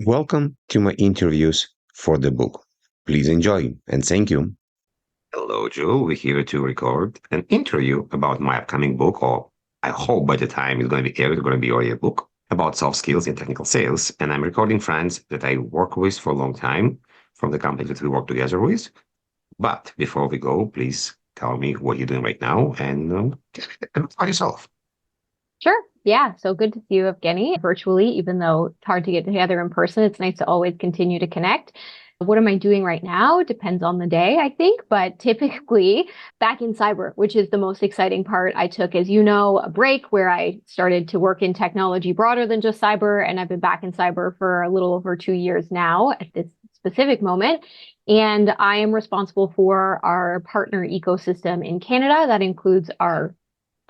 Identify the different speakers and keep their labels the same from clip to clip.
Speaker 1: Welcome to my interviews for the book. Please enjoy and thank you. Hello, Joe. We're here to record an interview about my upcoming book, or I hope by the time it's going to be aired, it's going to be already a book about soft skills in technical sales. And I'm recording friends that I work with for a long time from the company that we work together with. But before we go, please tell me what you're doing right now and about yourself.
Speaker 2: Sure. Yeah. So good to see you, Evgeniy, virtually, even though it's hard to get together in person. It's nice to always continue to connect. What am I doing right now? Depends on the day, I think, but typically back in cyber, which is the most exciting part. I took, as you know, a break where I started to work in technology broader than just cyber. And I've been back in cyber for a little over 2 years now at this specific moment. And I am responsible for our partner ecosystem in Canada. That includes our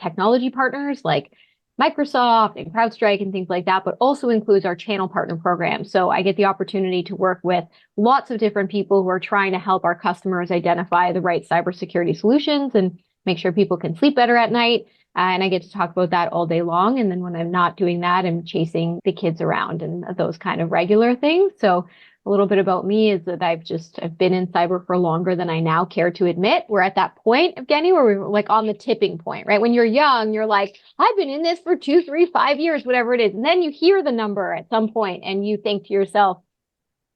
Speaker 2: technology partners like Microsoft and CrowdStrike and things like that, but also includes our channel partner program. So I get the opportunity to work with lots of different people who are trying to help our customers identify the right cybersecurity solutions and make sure people can sleep better at night. And I get to talk about that all day long. And then when I'm not doing that, I'm chasing the kids around and those kind of regular things. So a little bit about me is that I've been in cyber for longer than I now care to admit. We're at that point, Evgeny, where we're like on the tipping point, right? When you're young, you're like, I've been in this for 2, 3, 5 years, whatever it is. And then you hear the number at some point and you think to yourself,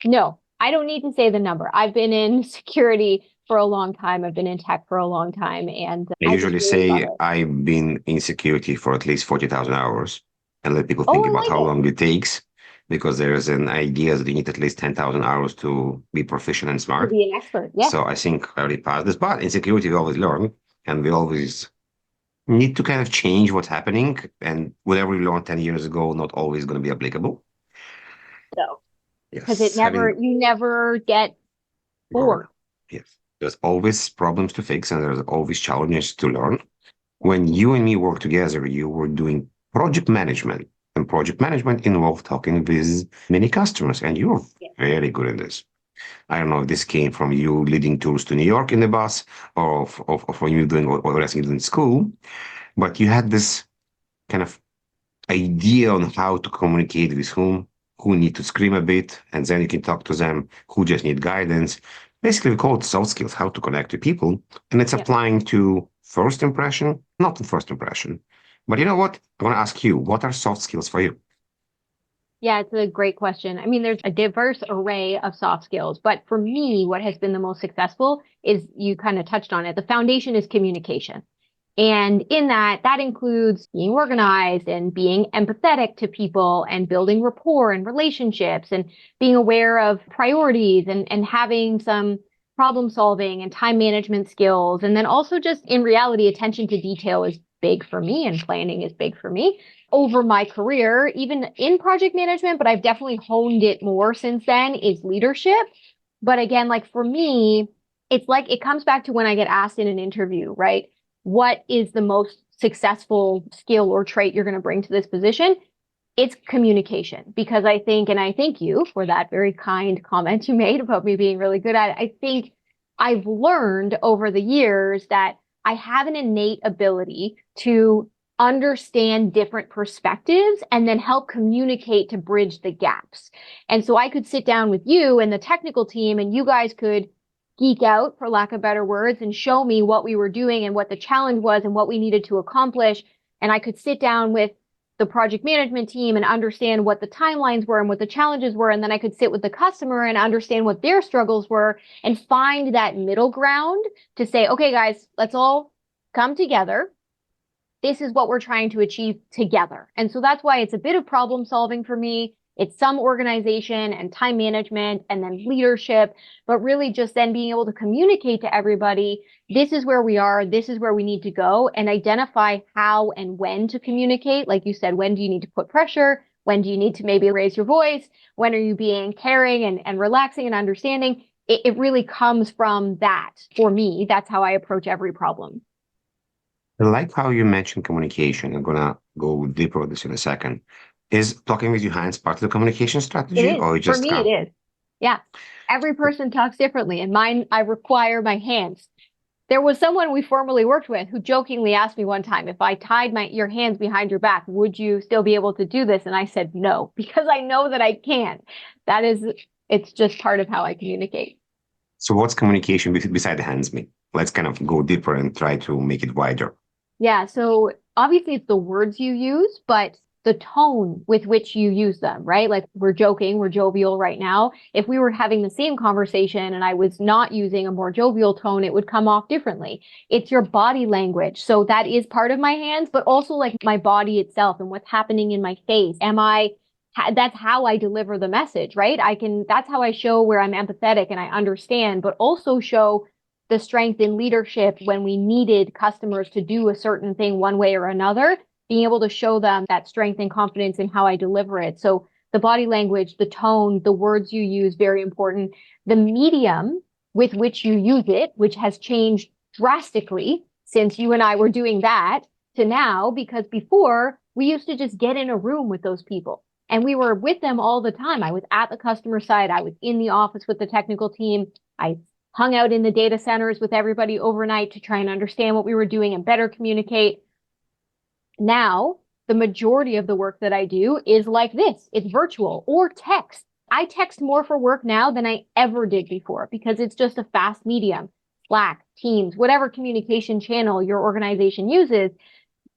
Speaker 2: no, I don't need to say the number. I've been in security for a long time. I've been in tech for a long time. And
Speaker 1: I
Speaker 2: I just
Speaker 1: usually
Speaker 2: really love
Speaker 1: say
Speaker 2: it.
Speaker 1: I've been in security for at least 40,000 hours and let people
Speaker 2: Oh,
Speaker 1: think
Speaker 2: I
Speaker 1: about how
Speaker 2: like it.
Speaker 1: long it takes because there's an idea that you need at least 10,000 hours to be proficient and
Speaker 2: To
Speaker 1: smart.
Speaker 2: be an expert. Yeah.
Speaker 1: So I think I already passed this, but in security, we always learn and we always need to kind of change what's happening. And whatever we learned 10 years ago, not always going to be applicable.
Speaker 2: So, because
Speaker 1: Yes, having
Speaker 2: you never get
Speaker 1: learned.
Speaker 2: bored.
Speaker 1: Yes, there's always problems to fix and there's always challenges to learn. When you and me worked together, you were doing project management, and project management involved talking with many customers, and you're
Speaker 2: Yeah.
Speaker 1: very good at this. I don't know if this came from you leading tours to New York in the bus or of when you were doing or else you did in school, but you had this kind of idea on how to communicate with who need to scream a bit, and then you can talk to them, who just need guidance. Basically, we call it soft skills, how to connect to people. And it's
Speaker 2: Yeah.
Speaker 1: applying to first impression, not the first impression. But you know what? I want to ask you, what are soft skills for you?
Speaker 2: Yeah, it's a great question. I mean, there's a diverse array of soft skills, but for me, what has been the most successful is you kind of touched on it. The foundation is communication. And in that, that includes being organized and being empathetic to people and building rapport and relationships and being aware of priorities and having some problem solving and time management skills. And then also just in reality, attention to detail is big for me and planning is big for me over my career, even in project management, but I've definitely honed it more since then is leadership. But again, like for me, it's like it comes back to when I get asked in an interview, right? What is the most successful skill or trait you're going to bring to this position? It's communication because I think, and I thank you for that very kind comment you made about me being really good at it. I think I've learned over the years that I have an innate ability to understand different perspectives and then help communicate to bridge the gaps. And so I could sit down with you and the technical team and you guys could geek out, for lack of better words, and show me what we were doing and what the challenge was and what we needed to accomplish. And I could sit down with the project management team and understand what the timelines were and what the challenges were. And then I could sit with the customer and understand what their struggles were and find that middle ground to say, okay, guys, let's all come together. This is what we're trying to achieve together. And so that's why it's a bit of problem solving for me. It's some organization and time management and then leadership, but really just then being able to communicate to everybody, this is where we are, this is where we need to go, and identify how and when to communicate. Like you said, when do you need to put pressure? When do you need to maybe raise your voice? When are you being caring and relaxing and understanding? It really comes from that. For me, that's how I approach every problem.
Speaker 1: I like how you mentioned communication. I'm going to go deeper with this in a second. Is talking with your hands part of the communication
Speaker 2: It
Speaker 1: strategy
Speaker 2: is.
Speaker 1: or you
Speaker 2: For
Speaker 1: just
Speaker 2: me, it
Speaker 1: can't?
Speaker 2: is. Yeah. Every person talks differently, and mine, I require my hands. There was someone we formerly worked with who jokingly asked me one time, if I tied your hands behind your back, would you still be able to do this? And I said no, because I know that I can't. It's just part of how I communicate.
Speaker 1: So what's communication beside the hands mean? Let's kind of go deeper and try to make it wider.
Speaker 2: Yeah, so obviously it's the words you use, but the tone with which you use them, right? Like we're joking, we're jovial right now. If we were having the same conversation and I was not using a more jovial tone, it would come off differently. It's your body language. So that is part of my hands, but also like my body itself and what's happening in my face. That's how I deliver the message, right? That's how I show where I'm empathetic and I understand, but also show the strength in leadership when we needed customers to do a certain thing one way or another, being able to show them that strength and confidence in how I deliver it. So the body language, the tone, the words you use, very important. The medium with which you use it, which has changed drastically since you and I were doing that to now, because before we used to just get in a room with those people and we were with them all the time. I was at the customer side. I was in the office with the technical team. I hung out in the data centers with everybody overnight to try and understand what we were doing and better communicate. Now, the majority of the work that I do is like this. It's virtual or text. I text more for work now than I ever did before because it's just a fast medium. Slack, Teams, whatever communication channel your organization uses.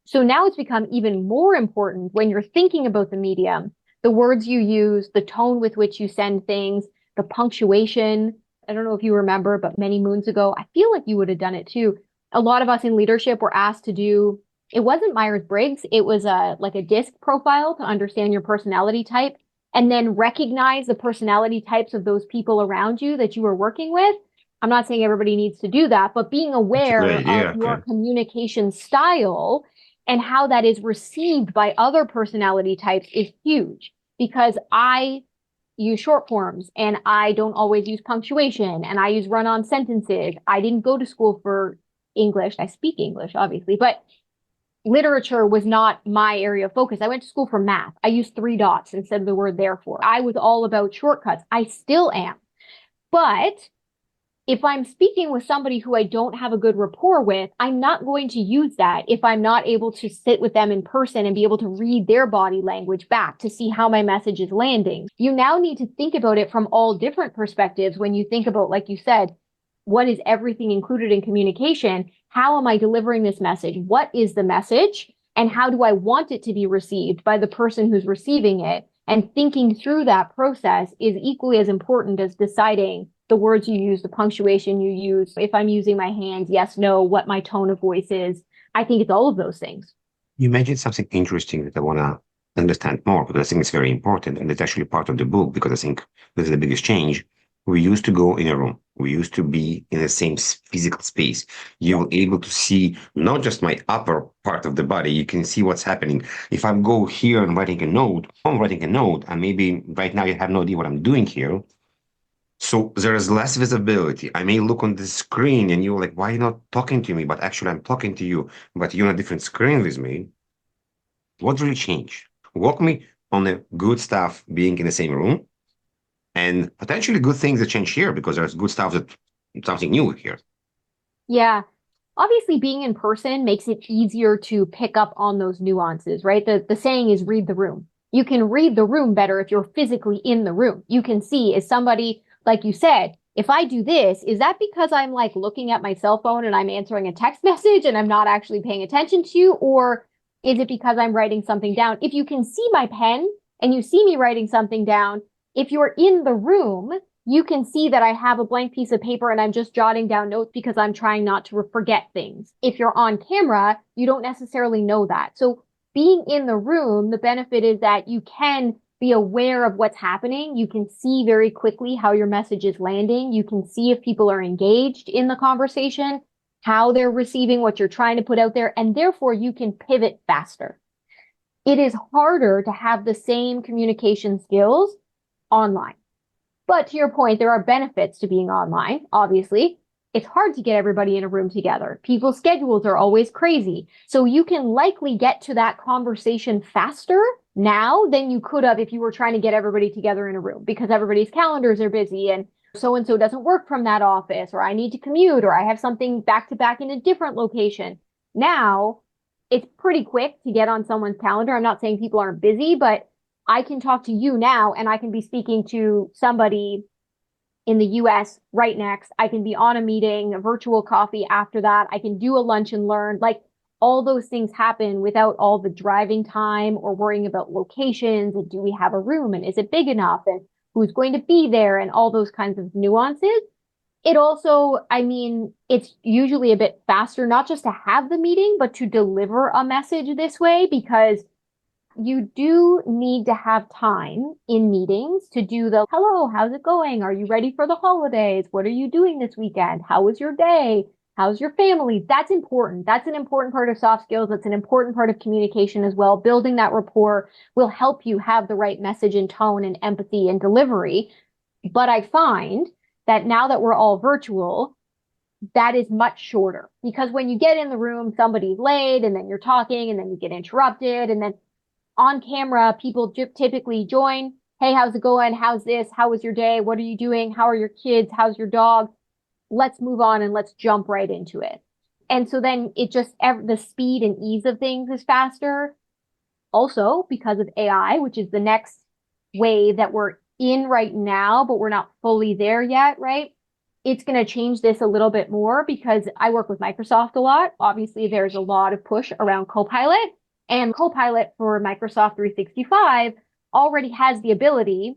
Speaker 2: So now it's become even more important when you're thinking about the medium, the words you use, the tone with which you send things, the punctuation. I don't know if you remember, but many moons ago, I feel like you would have done it too. A lot of us in leadership were asked to do, it wasn't Myers-Briggs, it was like a DISC profile to understand your personality type and then recognize the personality types of those people around you that you were working with. I'm not saying everybody needs to do that, but being aware of your communication style and how that is received by other personality types is huge, because I use short forms and I don't always use punctuation and I use run-on sentences. I didn't go to school for English. I speak English, obviously, but literature was not my area of focus. I went to school for math. I used 3 dots instead of the word therefore. I was all about shortcuts. I still am. But if I'm speaking with somebody who I don't have a good rapport with, I'm not going to use that if I'm not able to sit with them in person and be able to read their body language back to see how my message is landing. You now need to think about it from all different perspectives when you think about, like you said, what is everything included in communication? How am I delivering this message? What is the message? And how do I want it to be received by the person who's receiving it? And thinking through that process is equally as important as deciding the words you use, the punctuation you use, if I'm using my hands, yes, no, what my tone of voice is. I think it's all of those things.
Speaker 1: You mentioned something interesting that I want to understand more, because I think it's very important. And it's actually part of the book, because I think this is the biggest change. We used to go in a room. We used to be in the same physical space. You're able to see not just my upper part of the body. You can see what's happening. If I go here and I'm writing a note, and maybe right now you have no idea what I'm doing here. So there is less visibility. I may look on the screen and you're like, why are you not talking to me? But actually I'm talking to you, but you're on a different screen with me. What really changed? Walk me on the good stuff being in the same room, and potentially good things that change here, because there's good stuff that something new here.
Speaker 2: Yeah. Obviously, being in person makes it easier to pick up on those nuances, right? The saying is read the room. You can read the room better if you're physically in the room. You can see, is somebody, like you said, if I do this, is that because I'm like looking at my cell phone and I'm answering a text message and I'm not actually paying attention to you? Or is it because I'm writing something down? If you can see my pen and you see me writing something down, if you're in the room, you can see that I have a blank piece of paper and I'm just jotting down notes because I'm trying not to forget things. If you're on camera, you don't necessarily know that. So being in the room, the benefit is that you can be aware of what's happening. You can see very quickly how your message is landing. You can see if people are engaged in the conversation, how they're receiving what you're trying to put out there, and therefore you can pivot faster. It is harder to have the same communication skills online. But to your point, there are benefits to being online, obviously. It's hard to get everybody in a room together. People's schedules are always crazy. So you can likely get to that conversation faster now than you could have if you were trying to get everybody together in a room, because everybody's calendars are busy and so-and-so doesn't work from that office, or I need to commute, or I have something back to back in a different location. Now, it's pretty quick to get on someone's calendar. I'm not saying people aren't busy, but I can talk to you now and I can be speaking to somebody in the US right next. I can be on a meeting, a virtual coffee after that. I can do a lunch and learn. Like all those things happen without all the driving time or worrying about locations and do we have a room and is it big enough and who's going to be there and all those kinds of nuances. It also, I mean, it's usually a bit faster, not just to have the meeting, but to deliver a message this way, because you do need to have time in meetings to do the, hello, how's it going? Are you ready for the holidays? What are you doing this weekend? How was your day? How's your family? That's important. That's an important part of soft skills. That's an important part of communication as well. Building that rapport will help you have the right message and tone and empathy and delivery. But I find that now that we're all virtual, that is much shorter, because when you get in the room, somebody's late and then you're talking and then you get interrupted, and then on camera, people typically join. Hey, how's it going? How's this? How was your day? What are you doing? How are your kids? How's your dog? Let's move on and let's jump right into it. And so then it just, the speed and ease of things is faster. Also, because of AI, which is the next wave that we're in right now, but we're not fully there yet, right? It's going to change this a little bit more because I work with Microsoft a lot. Obviously, there's a lot of push around Copilot, and Copilot for Microsoft 365 already has the ability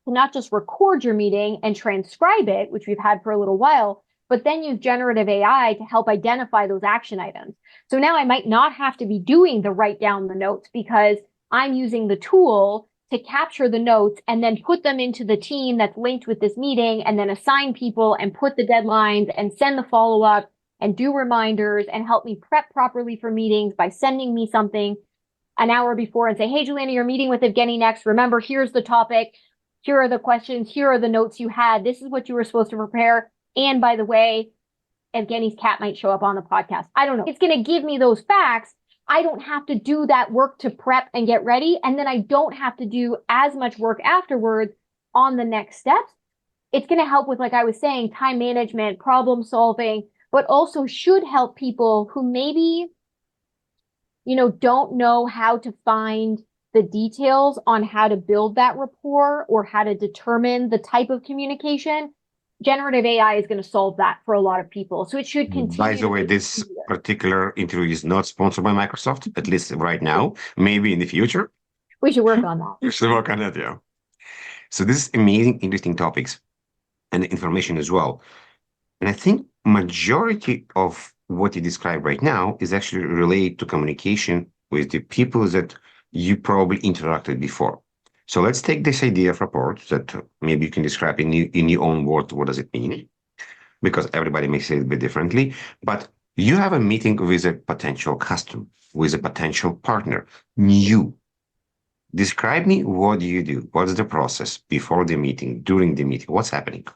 Speaker 2: to not just record your meeting and transcribe it, which we've had for a little while, but then use generative AI to help identify those action items. So now I might not have to be doing the write down the notes because I'm using the tool to capture the notes and then put them into the team that's linked with this meeting and then assign people and put the deadlines and send the follow-up and do reminders and help me prep properly for meetings by sending me something an hour before and say, hey, Juliana, you're meeting with Evgeniy next. Remember, here's the topic. Here are the questions. Here are the notes you had. This is what you were supposed to prepare. And by the way, Evgeniy's cat might show up on the podcast. I don't know. It's going to give me those facts. I don't have to do that work to prep and get ready. And then I don't have to do as much work afterwards on the next steps. It's going to help with, like I was saying, time management, problem solving, but also should help people who maybe, don't know how to find the details on how to build that rapport or how to determine the type of communication. Generative AI is going to solve that for a lot of people. So it should continue.
Speaker 1: By the way, this particular interview is not sponsored by Microsoft, at least right now. Maybe in the future.
Speaker 2: We should work on that.
Speaker 1: We should work on that, yeah. So this is amazing, interesting topics and information as well. And I think majority of what you describe right now is actually related to communication with the people that you probably interacted before. So let's take this idea of rapport that maybe you can describe in your own words. What does it mean? Because everybody may say it a bit differently. But you have a meeting with a potential customer, with a potential partner, new. Describe me, what do you do? What's the process before the meeting, during the meeting? What's happening?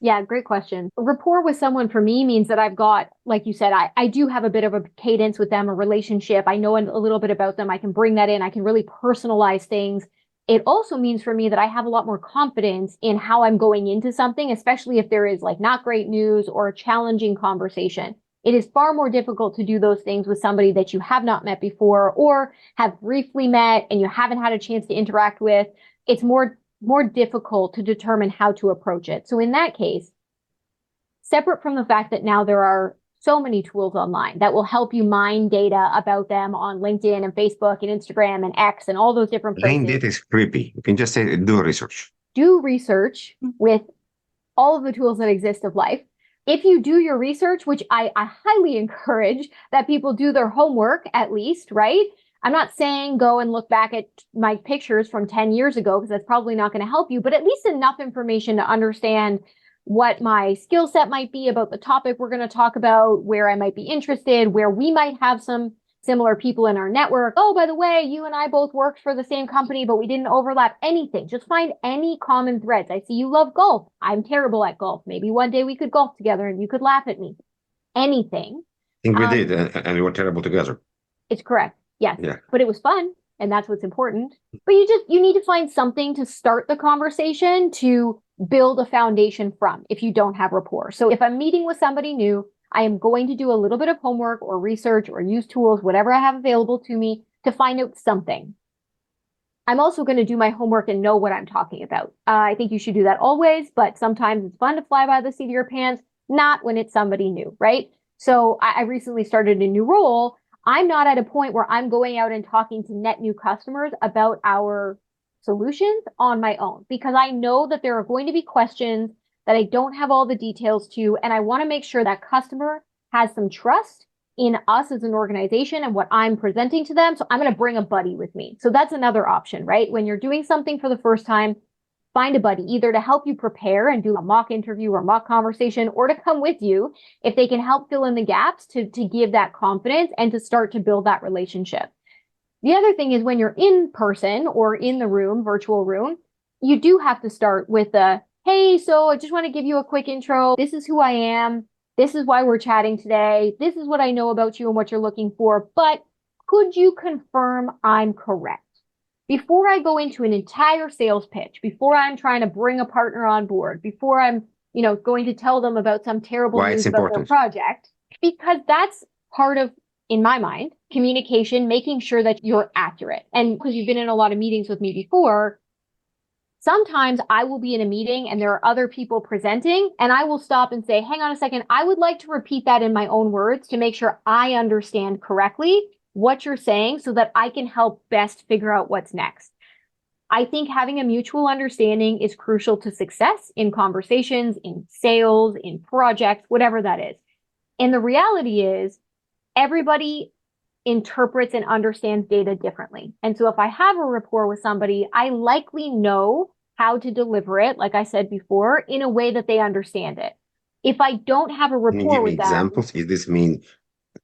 Speaker 2: Yeah, great question. Rapport with someone for me means that I've got, like you said, I do have a bit of a cadence with them, a relationship. I know a little bit about them. I can bring that in. I can really personalize things. It also means for me that I have a lot more confidence in how I'm going into something, especially if there is like not great news or a challenging conversation. It is far more difficult to do those things with somebody that you have not met before or have briefly met and you haven't had a chance to interact with. It's more difficult to determine how to approach it. So in that case, separate from the fact that now there are so many tools online that will help you mine data about them on LinkedIn and Facebook and Instagram and X and all those different places.
Speaker 1: Data is creepy. You can just say, do research.
Speaker 2: Do research with all of the tools that exist of life. If you do your research, which I highly encourage that people do their homework at least, right? I'm not saying go and look back at my pictures from 10 years ago, because that's probably not going to help you, but at least enough information to understand what my skill set might be about the topic we're going to talk about, where I might be interested, where we might have some similar people in our network. Oh, by the way, you and I both worked for the same company, but we didn't overlap. Anything. Just find any common threads. I see you love golf. I'm terrible at golf. Maybe one day we could golf together and you could laugh at me. Anything.
Speaker 1: I think we did, and we were terrible together.
Speaker 2: It's correct. Yes.
Speaker 1: Yeah.
Speaker 2: But it was fun, and that's what's important. But you need to find something to start the conversation to build a foundation from if you don't have rapport. So if I'm meeting with somebody new, I am going to do a little bit of homework or research or use tools, whatever I have available to me to find out something. I'm also going to do my homework and know what I'm talking about. I think you should do that always, but sometimes it's fun to fly by the seat of your pants, not when it's somebody new, right? So I recently started a new role. I'm not at a point where I'm going out and talking to net new customers about our solutions on my own, because I know that there are going to be questions that I don't have all the details to, and I want to make sure that customer has some trust in us as an organization and what I'm presenting to them. So I'm going to bring a buddy with me. So that's another option, right? When you're doing something for the first time, find a buddy either to help you prepare and do a mock interview or mock conversation, or to come with you if they can help fill in the gaps to give that confidence and to start to build that relationship. The other thing is when you're in person or in the room, virtual room, you do have to start with a, hey, so I just want to give you a quick intro. This is who I am. This is why we're chatting today. This is what I know about you and what you're looking for. But could you confirm I'm correct? Before I go into an entire sales pitch, before I'm trying to bring a partner on board, before I'm, going to tell them about some terrible news about their project, because that's part of, in my mind, communication, making sure that you're accurate. And because you've been in a lot of meetings with me before, sometimes I will be in a meeting and there are other people presenting, and I will stop and say, hang on a second, I would like to repeat that in my own words to make sure I understand correctly what you're saying so that I can help best figure out what's next. I think having a mutual understanding is crucial to success in conversations, in sales, in projects, whatever that is. And the reality is everybody interprets and understands data differently. And so if I have a rapport with somebody, I likely know how to deliver it, like I said before, in a way that they understand it. If I don't have a rapport with them...
Speaker 1: examples? Does this mean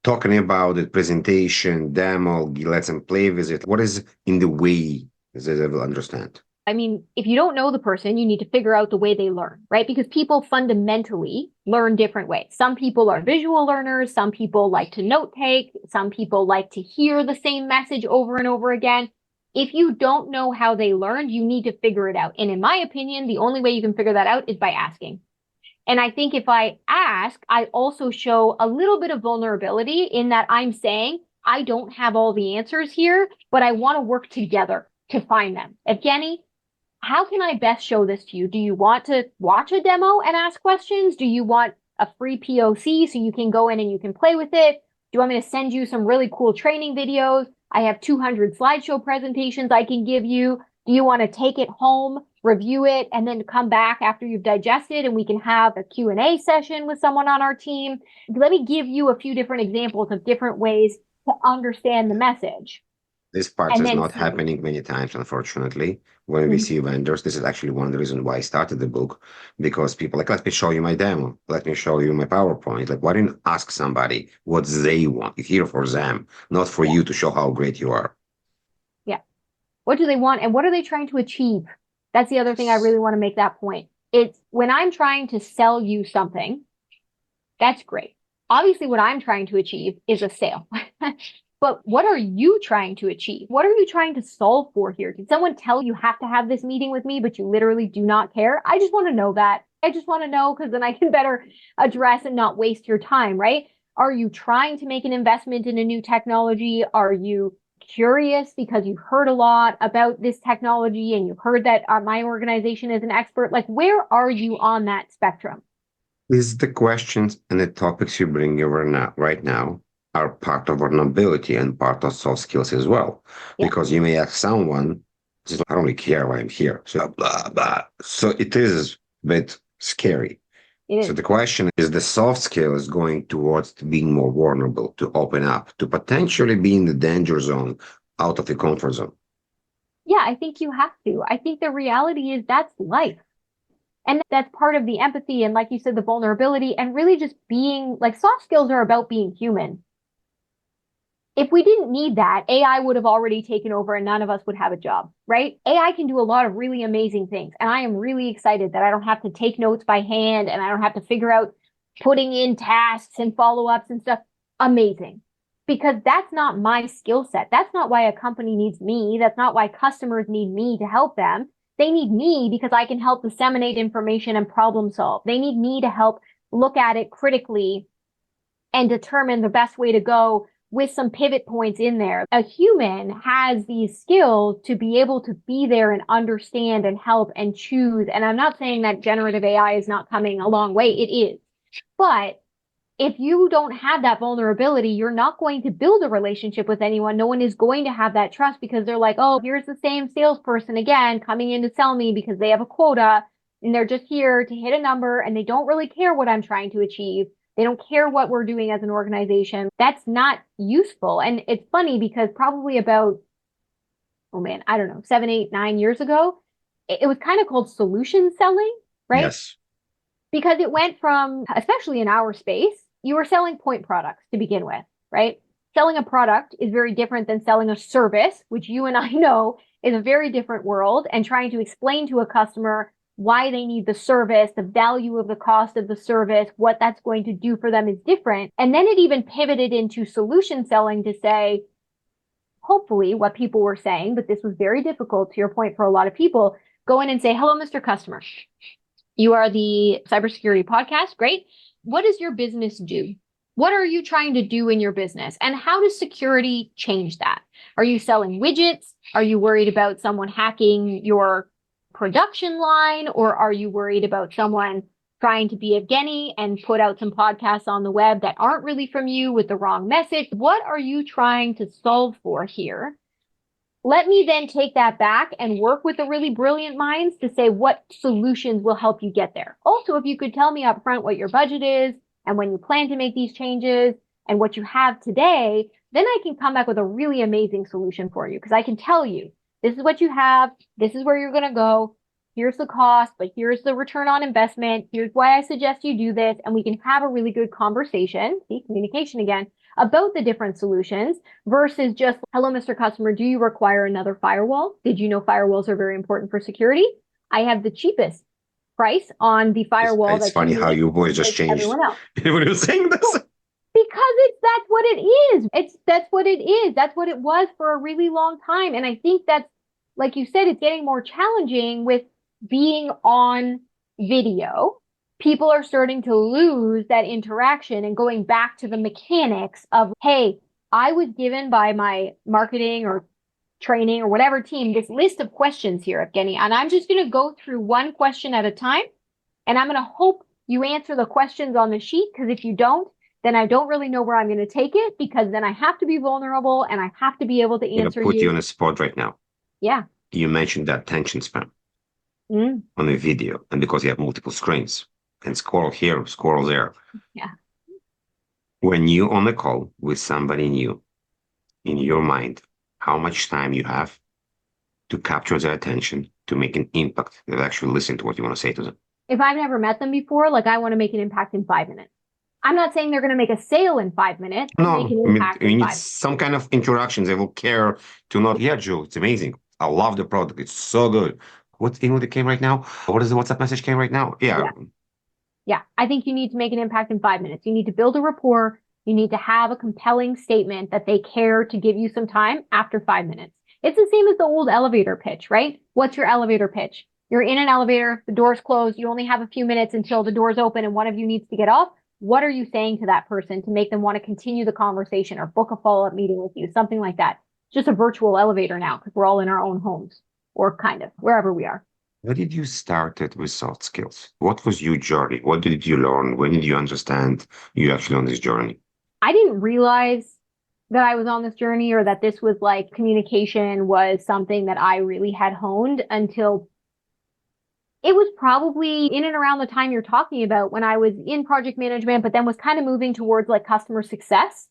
Speaker 1: talking about the presentation, demo, let's play visit? What is in the way that they will understand?
Speaker 2: I mean, if you don't know the person, you need to figure out the way they learn, right? Because people fundamentally learn different ways. Some people are visual learners. Some people like to note take. Some people like to hear the same message over and over again. If you don't know how they learned, you need to figure it out. And in my opinion, the only way you can figure that out is by asking. And I think if I ask, I also show a little bit of vulnerability in that I'm saying, I don't have all the answers here, but I want to work together to find them. Evgeniy, how can I best show this to you? Do you want to watch a demo and ask questions? Do you want a free POC so you can go in and you can play with it? Do you want me to send you some really cool training videos? I have 200 slideshow presentations I can give you. Do you want to take it home, review it, and then come back after you've digested and we can have a Q&A session with someone on our team? Let me give you a few different examples of different ways to understand the message.
Speaker 1: This part is not happening many times, unfortunately. When we see vendors, this is actually one of the reasons why I started the book, because people like, let me show you my demo. Let me show you my PowerPoint. Like, why don't you ask somebody what they want? You're here for them, not for you to show how great you are.
Speaker 2: Yeah. What do they want and what are they trying to achieve? That's the other thing I really want to make that point. It's when I'm trying to sell you something, that's great. Obviously, what I'm trying to achieve is a sale. But what are you trying to achieve? What are you trying to solve for here? Did someone tell you have to have this meeting with me, but you literally do not care? I just want to know that. I just want to know because then I can better address and not waste your time, right? Are you trying to make an investment in a new technology? Are you curious because you've heard a lot about this technology and you've heard that my organization is an expert? Like, where are you on that spectrum?
Speaker 1: Is the questions and the topics you bring over now, right now, are part of vulnerability and part of soft skills as well. Yeah. Because you may ask someone, I don't really care why I'm here. So blah, blah. So it is a bit scary. So the question is the soft skills going towards being more vulnerable, to open up, to potentially be in the danger zone, out of the comfort zone?
Speaker 2: Yeah, I think you have to. I think the reality is that's life. And that's part of the empathy and, like you said, the vulnerability and really just being, like, soft skills are about being human. If we didn't need that, AI would have already taken over and none of us would have a job, right? AI can do a lot of really amazing things. And I am really excited that I don't have to take notes by hand and I don't have to figure out putting in tasks and follow-ups and stuff. Amazing. Because that's not my skill set. That's not why a company needs me. That's not why customers need me to help them. They need me because I can help disseminate information and problem solve. They need me to help look at it critically and determine the best way to go with some pivot points in there. A human has these skills to be able to be there and understand and help and choose. And I'm not saying that generative AI is not coming a long way. It is. But if you don't have that vulnerability, you're not going to build a relationship with anyone. No one is going to have that trust because they're like, oh, here's the same salesperson again coming in to sell me because they have a quota and they're just here to hit a number and they don't really care what I'm trying to achieve. They don't care what we're doing as an organization. That's not useful. And it's funny because probably about, oh man, I don't know, 7, 8, 9 years ago, it was kind of called solution selling, right?
Speaker 1: Yes.
Speaker 2: Because it went from, especially in our space, you were selling point products to begin with, right? Selling a product is very different than selling a service, which you and I know is a very different world, and trying to explain to a customer why they need the service, the value of the cost of the service, what that's going to do for them is different. And then it even pivoted into solution selling to say, hopefully what people were saying, but this was very difficult to your point for a lot of people, go in and say, hello, Mr. Customer. You are the Cybersecurity podcast. Great. What does your business do? What are you trying to do in your business? And how does security change that? Are you selling widgets? Are you worried about someone hacking your production line? Or are you worried about someone trying to be Evgeniy and put out some podcasts on the web that aren't really from you with the wrong message? What are you trying to solve for here? Let me then take that back and work with the really brilliant minds to say what solutions will help you get there. Also, if you could tell me up front what your budget is and when you plan to make these changes and what you have today, then I can come back with a really amazing solution for you because I can tell you, this is what you have, this is where you're going to go, here's the cost, but here's the return on investment, here's why I suggest you do this, and we can have a really good conversation, see, communication again, about the different solutions versus just, hello, Mr. Customer, do you require another firewall? Did you know firewalls are very important for security? I have the cheapest price on the firewall.
Speaker 1: It's funny how your voice just changed
Speaker 2: everyone else.
Speaker 1: when you're saying this.
Speaker 2: Because that's what it is. That's what it is. That's what it was for a really long time. And I think that's, like you said, it's getting more challenging with being on video. People are starting to lose that interaction and going back to the mechanics of, hey, I was given by my marketing or training or whatever team this list of questions here, Evgeniy, and I'm just going to go through one question at a time. And I'm going to hope you answer the questions on the sheet, because if you don't, then I don't really know where I'm going to take it, because then I have to be vulnerable and I have to be able to answer you.
Speaker 1: Put you on a spot right now.
Speaker 2: Yeah.
Speaker 1: You mentioned that attention span on a video, and because you have multiple screens and scroll here, scroll there.
Speaker 2: Yeah.
Speaker 1: When you're on a call with somebody new, in your mind, how much time you have to capture their attention, to make an impact, that actually listen to what you want to say to them?
Speaker 2: If I've never met them before, like, I want to make an impact in 5 minutes. I'm not saying they're going to make a sale in 5 minutes.
Speaker 1: No,
Speaker 2: make an impact
Speaker 1: we
Speaker 2: in
Speaker 1: need
Speaker 2: 5
Speaker 1: some kind of interactions. They will care to not. Yeah, Joe, it's amazing. I love the product. It's so good. What email that came right now? What is the WhatsApp message came right now?
Speaker 2: Yeah. I think you need to make an impact in 5 minutes. You need to build a rapport. You need to have a compelling statement that they care to give you some time after 5 minutes. It's the same as the old elevator pitch, right? What's your elevator pitch? You're in an elevator, the door's closed, you only have a few minutes until the door's open and one of you needs to get off. What are you saying to that person to make them want to continue the conversation or book a follow-up meeting with you? Something like that. Just a virtual elevator now, because we're all in our own homes, or kind of, wherever we are.
Speaker 1: When did you start it with soft skills? What was your journey? What did you learn? When did you understand you actually on this journey?
Speaker 2: I didn't realize that I was on this journey, or that this was like communication was something that I really had honed until it was probably in and around the time you're talking about, when I was in project management, but then was kind of moving towards like customer success.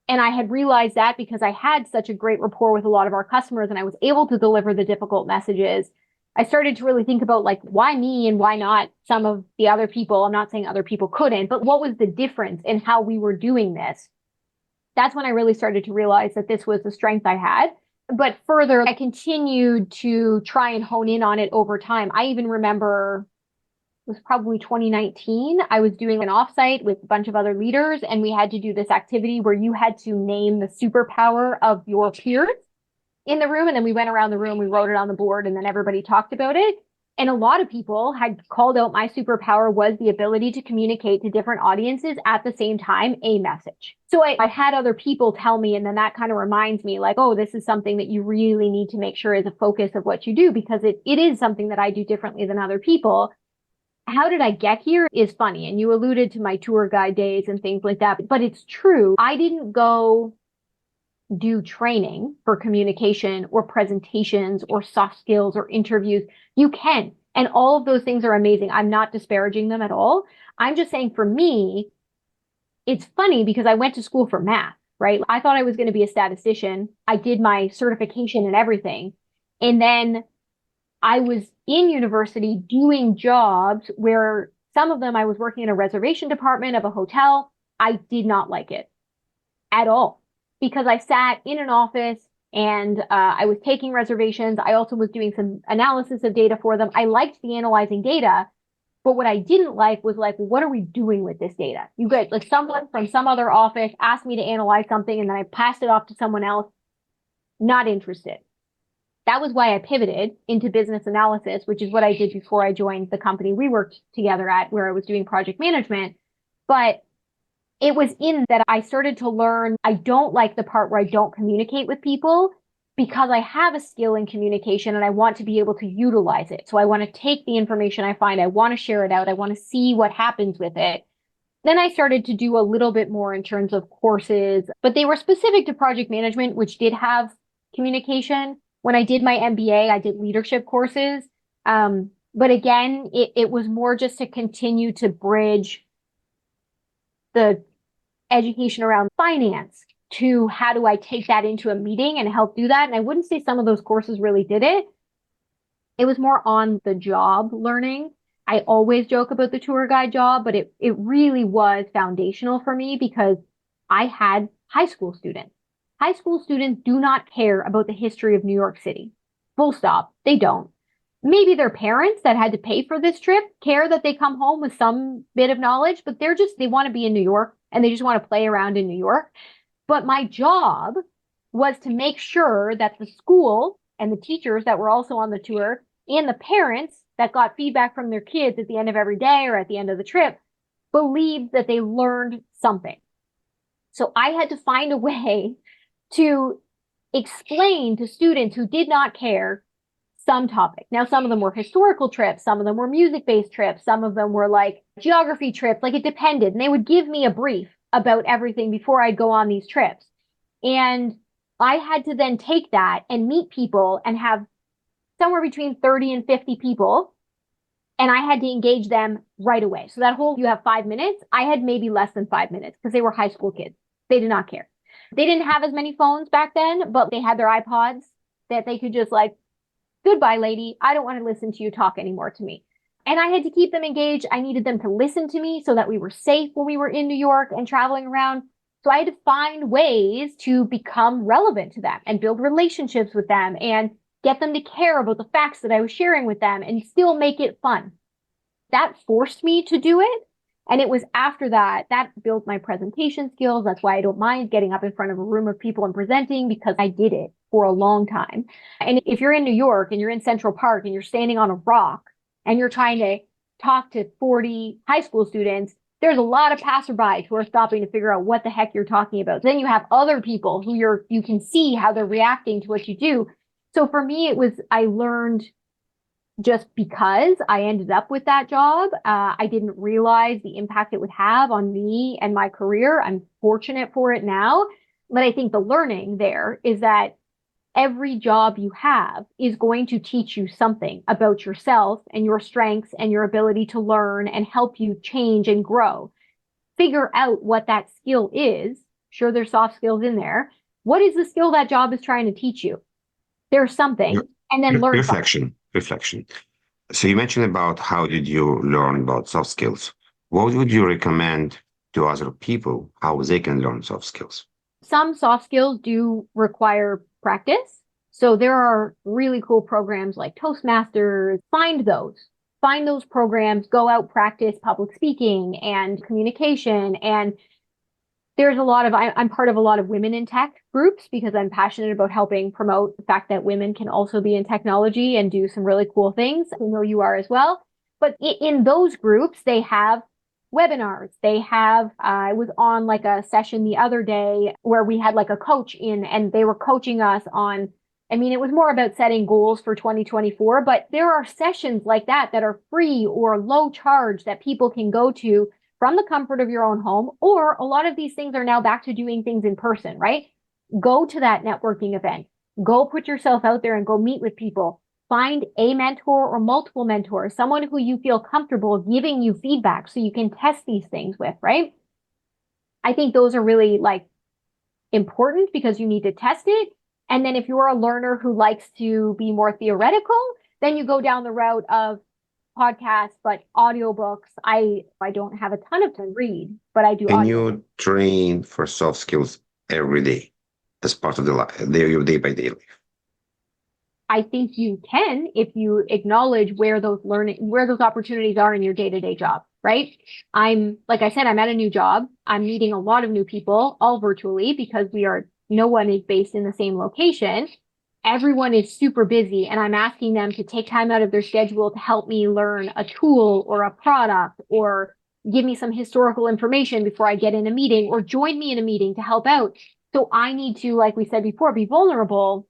Speaker 2: And I had realized that because I had such a great rapport with a lot of our customers and I was able to deliver the difficult messages, I started to really think about, like, why me and why not some of the other people? I'm not saying other people couldn't, but what was the difference in how we were doing this? That's when I really started to realize that this was the strength I had. But further, I continued to try and hone in on it over time. I even remember, it was probably 2019, I was doing an offsite with a bunch of other leaders, and we had to do this activity where you had to name the superpower of your peers. in the room, and then we went around the room, we wrote it on the board, and then everybody talked about it. And a lot of people had called out my superpower was the ability to communicate to different audiences at the same time, a message. So I had other people tell me, and then that kind of reminds me like, oh, this is something that you really need to make sure is a focus of what you do, because it is something that I do differently than other people. How did I get here is funny. And you alluded to my tour guide days and things like that, but it's true. I didn't go do training for communication or presentations or soft skills or interviews. You can. And all of those things are amazing. I'm not disparaging them at all. I'm just saying for me, it's funny because I went to school for math, right? I thought I was going to be a statistician. I did my certification and everything. And then I was in university doing jobs where some of them I was working in a reservation department of a hotel. I did not like it at all, because I sat in an office and I was taking reservations. I also was doing some analysis of data for them. I liked the analyzing data, but what I didn't like was like, what are we doing with this data? You guys, like someone from some other office asked me to analyze something and then I passed it off to someone else. Not interested. That was why I pivoted into business analysis, which is what I did before I joined the company we worked together at, where I was doing project management. But it was in that I started to learn I don't like the part where I don't communicate with people, because I have a skill in communication and I want to be able to utilize it. So I want to take the information I find, I want to share it out, I want to see what happens with it. Then I started to do a little bit more in terms of courses, but they were specific to project management, which did have communication. When I did my MBA, I did leadership courses. But again, it was more just to continue to bridge the education around finance to how do I take that into a meeting and help do that. And I wouldn't say some of those courses really did it. It was more on the job learning. I always joke about the tour guide job, but it really was foundational for me because I had high school students. High school students do not care about the history of New York City. Full stop. They don't. Maybe their parents that had to pay for this trip care that they come home with some bit of knowledge, but they want to be in New York and they just want to play around in New York. But my job was to make sure that the school and the teachers that were also on the tour and the parents that got feedback from their kids at the end of every day or at the end of the trip believed that they learned something. So I had to find a way to explain to students who did not care some topic. Now, some of them were historical trips, some of them were music-based trips, some of them were like geography trips, like it depended. And they would give me a brief about everything before I'd go on these trips. And I had to then take that and meet people and have somewhere between 30 and 50 people. And I had to engage them right away. So that whole, you have 5 minutes, I had maybe less than 5 minutes because they were high school kids. They did not care. They didn't have as many phones back then, but they had their iPods that they could just like, goodbye, lady. I don't want to listen to you talk anymore to me. And I had to keep them engaged. I needed them to listen to me so that we were safe when we were in New York and traveling around. So I had to find ways to become relevant to them and build relationships with them and get them to care about the facts that I was sharing with them and still make it fun. That forced me to do it. And it was after that built my presentation skills. That's why I don't mind getting up in front of a room of people and presenting, because I did it for a long time. And if you're in New York and you're in Central Park and you're standing on a rock and you're trying to talk to 40 high school students, there's a lot of passerbys who are stopping to figure out what the heck you're talking about. Then you have other people who you can see how they're reacting to what you do. So for me, I learned just because I ended up with that job. I didn't realize the impact it would have on me and my career. I'm fortunate for it now. But I think the learning there is that every job you have is going to teach you something about yourself and your strengths and your ability to learn and help you change and grow. Figure out what that skill is. Sure, there's soft skills in there. What is the skill that job is trying to teach you? There's something, and then learn
Speaker 1: Reflection. So you mentioned about how did you learn about soft skills? What would you recommend to other people how they can learn soft skills?
Speaker 2: Some soft skills do require practice. So there are really cool programs like Toastmasters. Find those programs, go out, practice public speaking and communication. And There's a lot of, I'm part of a lot of women in tech groups because I'm passionate about helping promote the fact that women can also be in technology and do some really cool things. I know you are as well. But in those groups, they have webinars. They have, I was on like a session the other day where we had like a coach in and they were coaching us on, I mean, it was more about setting goals for 2024, but there are sessions like that that are free or low charge that people can go to from the comfort of your own home, or a lot of these things are now back to doing things in person, right? Go to that networking event, go put yourself out there and go meet with people. Find a mentor or multiple mentors, someone who you feel comfortable giving you feedback so you can test these things with, right? I think those are really like important because you need to test it. And then if you're a learner who likes to be more theoretical, then you go down the route of podcasts, but audiobooks. I don't have a ton of to read, but I do
Speaker 1: Can
Speaker 2: audio.
Speaker 1: you train for soft skills every day as part of your day by day life?
Speaker 2: I think you can if you acknowledge where those opportunities are in your day-to-day job, right? Like I said, I'm at a new job. I'm meeting a lot of new people, all virtually because no one is based in the same location. Everyone is super busy and I'm asking them to take time out of their schedule to help me learn a tool or a product or give me some historical information before I get in a meeting or join me in a meeting to help out. So I need to, like we said before, be vulnerable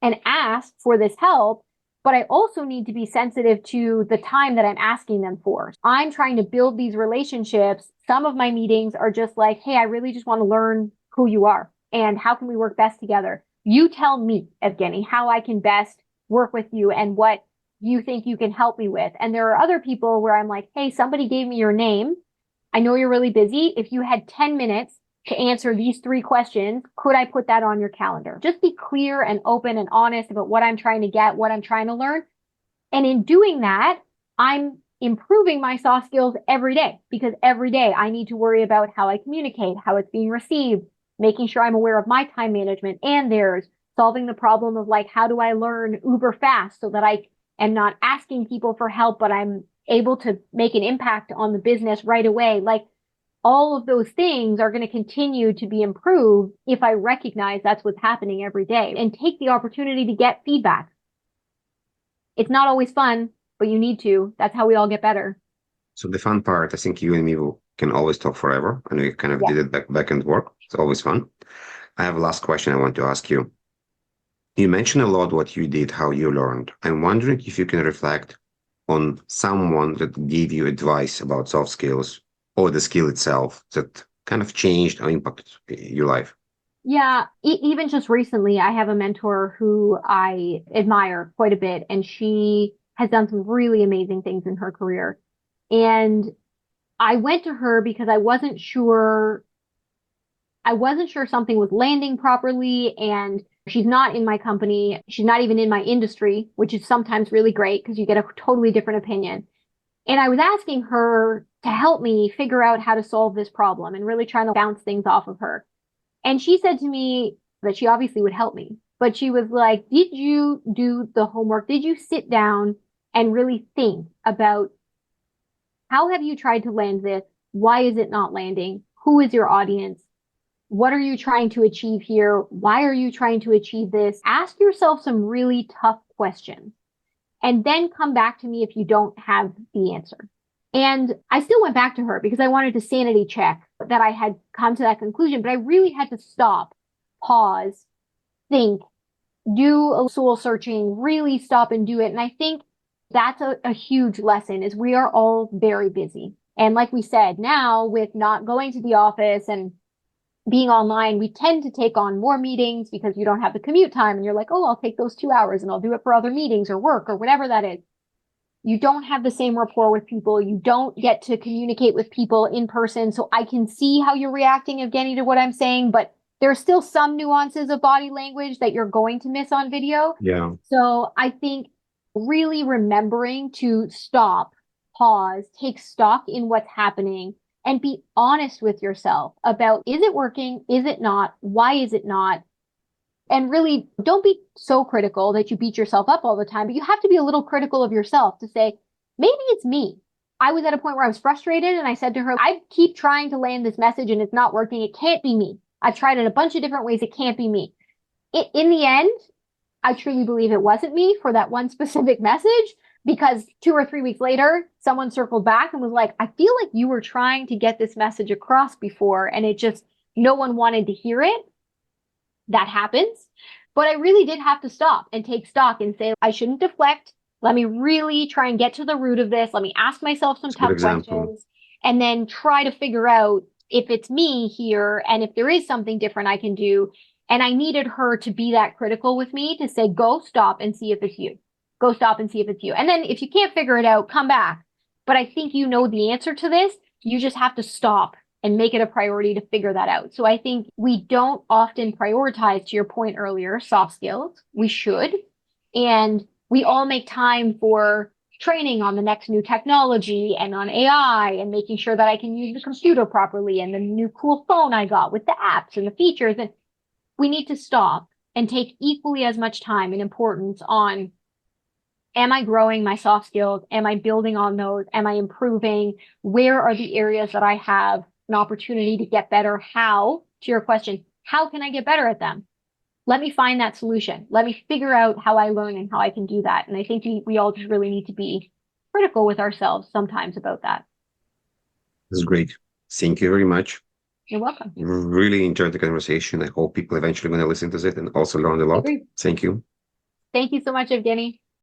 Speaker 2: and ask for this help, but I also need to be sensitive to the time that I'm asking them for. I'm trying to build these relationships. Some of my meetings are just like, hey, I really just want to learn who you are and how can we work best together. You tell me, Evgeniy, how I can best work with you and what you think you can help me with. And there are other people where I'm like, hey, somebody gave me your name. I know you're really busy. If you had 10 minutes to answer these 3 questions, could I put that on your calendar? Just be clear and open and honest about what I'm trying to get, what I'm trying to learn. And in doing that, I'm improving my soft skills every day because every day I need to worry about how I communicate, how it's being received, making sure I'm aware of my time management and theirs, solving the problem of like, how do I learn uber fast so that I am not asking people for help, but I'm able to make an impact on the business right away. Like all of those things are going to continue to be improved if I recognize that's what's happening every day and take the opportunity to get feedback. It's not always fun, but you need to. That's how we all get better.
Speaker 1: So the fun part, I think you and me can always talk forever, and we kind of
Speaker 2: Yeah.
Speaker 1: did it back and work. It's always fun. I have a last question I want to ask you. You mentioned a lot what you did, how you learned. I'm wondering if you can reflect on someone that gave you advice about soft skills or the skill itself that kind of changed or impacted your life.
Speaker 2: Yeah, even just recently, I have a mentor who I admire quite a bit, and she has done some really amazing things in her career. And I went to her because I wasn't sure something was landing properly, and she's not in my company. She's not even in my industry, which is sometimes really great because you get a totally different opinion. And I was asking her to help me figure out how to solve this problem and really trying to bounce things off of her. And she said to me that she obviously would help me, but she was like, did you do the homework? Did you sit down and really think about how have you tried to land this? Why is it not landing? Who is your audience? What are you trying to achieve here? Why are you trying to achieve this? Ask yourself some really tough questions and then come back to me if you don't have the answer. And I still went back to her because I wanted to sanity check that I had come to that conclusion, but I really had to stop, pause, think, do a soul searching, really stop and do it. And I think that's a huge lesson is we are all very busy. And like we said, now with not going to the office and being online, we tend to take on more meetings because you don't have the commute time and you're like, oh, I'll take those 2 hours and I'll do it for other meetings or work or whatever that is. You don't have the same rapport with people. You don't get to communicate with people in person. So I can see how you're reacting, Evgeniy, to what I'm saying, but there's still some nuances of body language that you're going to miss on video.
Speaker 1: Yeah.
Speaker 2: So I think really remembering to stop, pause, take stock in what's happening and be honest with yourself about, is it working? Is it not? Why is it not? And really don't be so critical that you beat yourself up all the time, but you have to be a little critical of yourself to say, maybe it's me. I was at a point where I was frustrated and I said to her, I keep trying to land this message and it's not working. It can't be me. I've tried it a bunch of different ways. It can't be me. In the end, I truly believe it wasn't me for that one specific message, because 2 or 3 weeks later, someone circled back and was like, I feel like you were trying to get this message across before and it just, no one wanted to hear it. That happens. But I really did have to stop and take stock and say, I shouldn't deflect. Let me really try and get to the root of this. Let me ask myself some tough questions and then try to figure out if it's me here and if there is something different I can do. And I needed her to be that critical with me to say, go stop and see if it's you. Go stop and see if it's you. And then if you can't figure it out, come back. But I think you know the answer to this. You just have to stop and make it a priority to figure that out. So I think we don't often prioritize, to your point earlier, soft skills. We should. And we all make time for training on the next new technology and on AI and making sure that I can use the computer properly and the new cool phone I got with the apps and the features. And we need to stop and take equally as much time and importance on, am I growing my soft skills? Am I building on those? Am I improving? Where are the areas that I have an opportunity to get better? How, to your question, how can I get better at them? Let me find that solution. Let me figure out how I learn and how I can do that. And I think we all just really need to be critical with ourselves sometimes about that.
Speaker 1: That's great. Thank you very much.
Speaker 2: You're welcome.
Speaker 1: Really enjoyed the conversation. I hope people eventually going to listen to it and also learn a lot. Thank you.
Speaker 2: Thank you so much, Evgeniy.